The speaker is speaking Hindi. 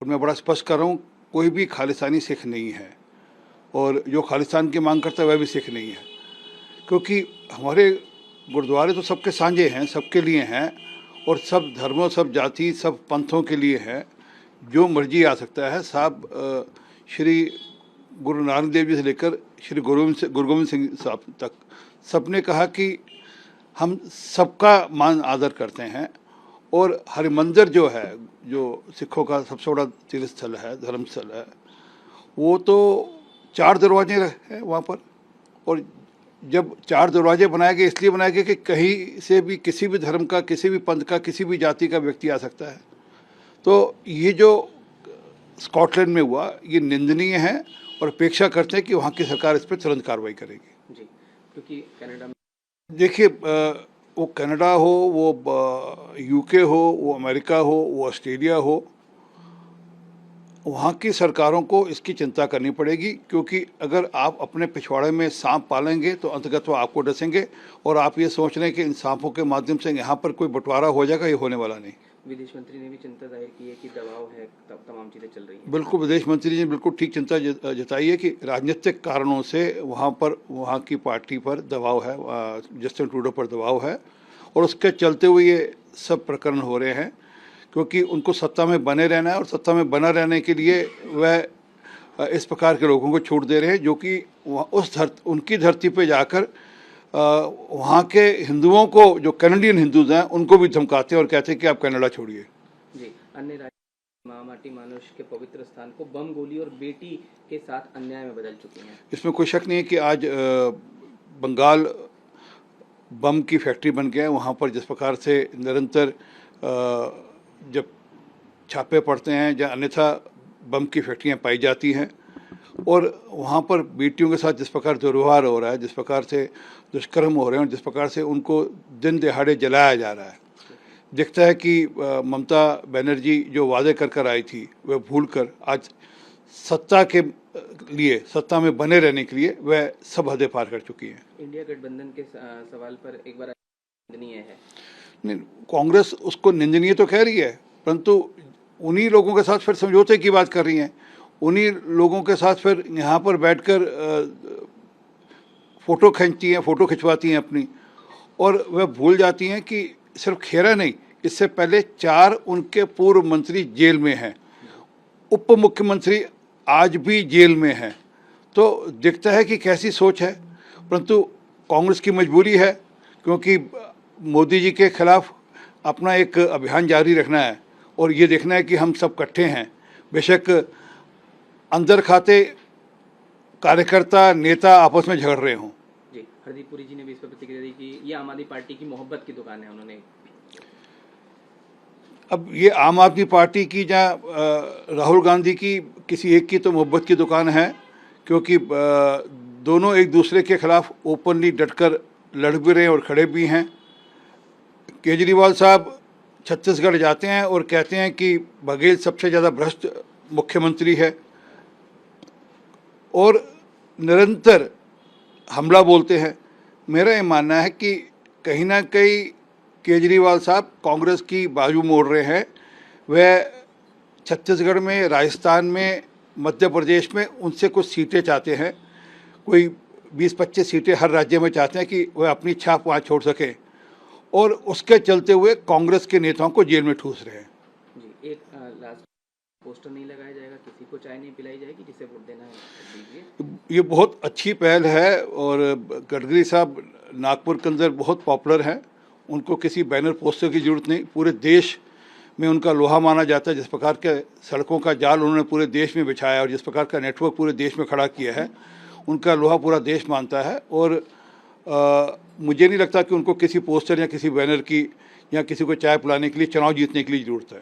और मैं बड़ा स्पष्ट कर रहा हूँ, कोई भी खालिस्तानी सिख नहीं है और जो खालिस्तान की मांग करता है वह भी सिख नहीं है, क्योंकि हमारे गुरुद्वारे तो सबके साझे हैं, सबके लिए हैं और सब धर्मों, सब जाति, सब पंथों के लिए है। जो मर्जी आ सकता है। साहब श्री गुरु नानक देव जी से लेकर श्री गुरु गोविंद सिंह साहब तक सबने कहा कि हम सबका मान आदर करते हैं और हरिमंदिर जो है, जो सिखों का सबसे बड़ा तीर्थ स्थल है, धर्मस्थल है, वो तो 4 दरवाजे हैं वहाँ पर। और जब 4 दरवाजे बनाए गए, इसलिए बनाए गए कि कहीं से भी किसी भी धर्म का, किसी भी पंथ का, किसी भी जाति का व्यक्ति आ सकता है। तो ये जो स्कॉटलैंड में हुआ, ये निंदनीय है और अपेक्षा करते हैं कि वहाँ की सरकार इस पर तुरंत कार्रवाई करेगी। जी, क्योंकि कनाडा में देखिए, वो कनाडा हो, वो यूके हो, वो अमेरिका हो, वो ऑस्ट्रेलिया हो, वहाँ की सरकारों को इसकी चिंता करनी पड़ेगी, क्योंकि अगर आप अपने पिछवाड़े में सांप पालेंगे तो अंततः वो आपको डसेंगे। और आप ये सोच रहे हैं कि इन सांपों के माध्यम से यहाँ पर कोई बंटवारा हो जाएगा, ये होने वाला नहीं। विदेश मंत्री ने भी चिंता जाहिर की है कि दबाव है, तमाम चीज़ें चल रही हैं। बिल्कुल, विदेश मंत्री ने बिल्कुल ठीक चिंता जताई है कि राजनीतिक कारणों से वहाँ की पार्टी पर दबाव है, जस्टिन ट्रूडो पर दबाव है और उसके चलते हुए ये सब प्रकरण हो रहे हैं, क्योंकि उनको सत्ता में बने रहना है और सत्ता में बना रहने के लिए वह इस प्रकार के लोगों को छूट दे रहे हैं, जो कि उनकी धरती पे जाकर वहाँ के हिंदुओं को, जो कैनेडियन हिंदूज हैं, उनको भी धमकाते हैं और कहते हैं कि आप कनाडा छोड़िए। जी, अन्य राज्य माँ माटी मानुष के पवित्र स्थान को बम, गोली और बेटी के साथ अन्याय में बदल चुके हैं। इसमें कोई शक नहीं है कि आज बंगाल बम की फैक्ट्री बन गया है। वहाँ पर जिस प्रकार से निरंतर जब छापे पड़ते हैं या अन्यथा बम की फैक्ट्रियाँ पाई जाती हैं और वहाँ पर बेटियों के साथ जिस प्रकार दुर्व्यवहार हो रहा है, जिस प्रकार से दुष्कर्म हो रहे हैं और जिस प्रकार से उनको दिन दहाड़े जलाया जा रहा है, दिखता है कि ममता बनर्जी जो वादे कर आई थी वह भूलकर आज सत्ता के लिए, सत्ता में बने रहने के लिए वह सब हदें पार कर चुकी हैं। इंडिया गठबंधन के सवाल पर एक बार निंदनीय है। नहीं, कांग्रेस उसको निंदनीय तो कह रही है, परंतु उन्हीं लोगों के साथ फिर समझौते की बात कर रही हैं, उन्हीं लोगों के साथ फिर यहाँ पर बैठकर फ़ोटो खींचती हैं, फ़ोटो खिंचवाती हैं अपनी, और वह भूल जाती हैं कि सिर्फ खेरा नहीं, इससे पहले 4 उनके पूर्व मंत्री जेल में हैं, उप मुख्यमंत्री आज भी जेल में हैं। तो दिखता है कि कैसी सोच है, परंतु कांग्रेस की मजबूरी है, क्योंकि मोदी जी के खिलाफ अपना एक अभियान जारी रखना है और ये देखना है कि हम सब इकट्ठे हैं। बेशक अंदर खाते कार्यकर्ता, नेता आपस में झगड़ रहे हों। जी, हरदीप पुरी जी ने भी इस पर प्रतिक्रिया दी कि ये आम आदमी पार्टी की मोहब्बत की दुकान है। उन्होंने अब ये आम आदमी पार्टी की या राहुल गांधी की, किसी एक की तो मोहब्बत की दुकान है, क्योंकि दोनों एक दूसरे के खिलाफ ओपनली डटकर लड़ भी रहे और खड़े भी हैं। केजरीवाल साहब छत्तीसगढ़ जाते हैं और कहते हैं कि बघेल सबसे ज़्यादा भ्रष्ट मुख्यमंत्री है और निरंतर हमला बोलते हैं। मेरा ये मानना है कि कहीं ना कहीं केजरीवाल साहब कांग्रेस की बाजू मोड़ रहे हैं। वह छत्तीसगढ़ में, राजस्थान में, मध्य प्रदेश में उनसे कुछ सीटें चाहते हैं, कोई 20-25 सीटें हर राज्य में चाहते हैं कि वह अपनी छाप वहाँ छोड़ सके, और उसके चलते हुए कांग्रेस के नेताओं को जेल में ठूस रहे हैं। जी, एक लास्ट पोस्टर नहीं लगाया जाएगा, किसी को चाय नहीं पिलाई जाएगी, जिसे वोट देना है। ये बहुत अच्छी पहल है और गडकरी साहब नागपुर के अंदर बहुत पॉपुलर हैं, उनको किसी बैनर पोस्टर की ज़रूरत नहीं, पूरे देश में उनका लोहा माना जाता है। जिस प्रकार के सड़कों का जाल उन्होंने पूरे देश में बिछाया और जिस प्रकार का नेटवर्क पूरे देश में खड़ा किया है, उनका लोहा पूरा देश मानता है। और मुझे नहीं लगता कि उनको किसी पोस्टर या किसी बैनर की या किसी को चाय पिलाने के लिए, चुनाव जीतने के लिए ज़रूरत है।